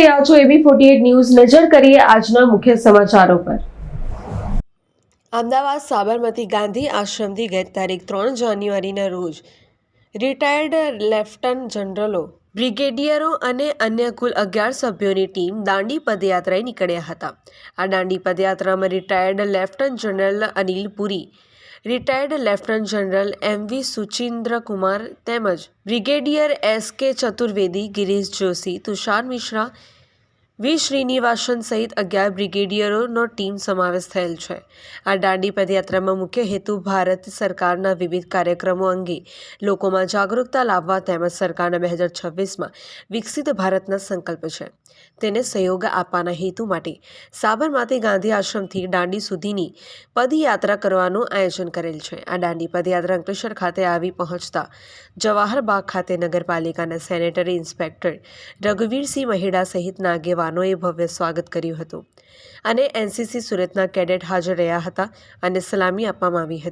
રહ્યા છો AB48 news. નજર કરીએ આજના મુખ્ય સમાચારો પર. અમદાવાદ સાબરમતી ગાંધી આશ્રમથી ગત તારીખ 3 જાન્યુઆરીના રોજ રિટાયર્ડ લેફ્ટનન્ટ જનરલો, બ્રિગેડિયરો અને અન્ય કુલ 11 સભ્યોની ટીમ દાંડી પદયાત્રાએ નીકળ્યા હતા. આ દાંડી પદયાત્રામાં retired lieutenant general Anil Puri, retired lieutenant general MV Suchindra Kumar તેમજ brigadier SK Chaturvedi, Girish Joshi, Tushar Mishra, V Srinivasan સહિત 11 બ્રિગેડિયરોનો ટીમ સમાવેશ થયેલ છે. આ દાંડી પદયાત્રામાં મુખ્ય હેતુ ભારત સરકારના વિવિધ કાર્યક્રમો અંગે લોકોમાં જાગૃતતા લાવવા તેમજ સરકારના 2026માં વિકસિત ભારતના સંકલ્પ છે તેને સહયોગ આપવાના હેતુ માટે સાબરમતી ગાંધી આશ્રમથી દાંડી સુધીની પદયાત્રા કરવાનું આયોજન કરેલ છે. આ દાંડી પદયાત્રા અંકલેશ્વર ખાતે આવી પહોંચતા જવાહર બાગ ખાતે નગરપાલિકાના સેનેટરી ઇન્સ્પેક્ટર રઘુવીરસિંહ મહેડા સહિતના આગેવાનોએ ભવ્ય સ્વાગત કર્યું હતું અને NCC સુરતના કેડેટ હાજર રહ્યા હતા અને સલામી આપવામાં આવી હતી.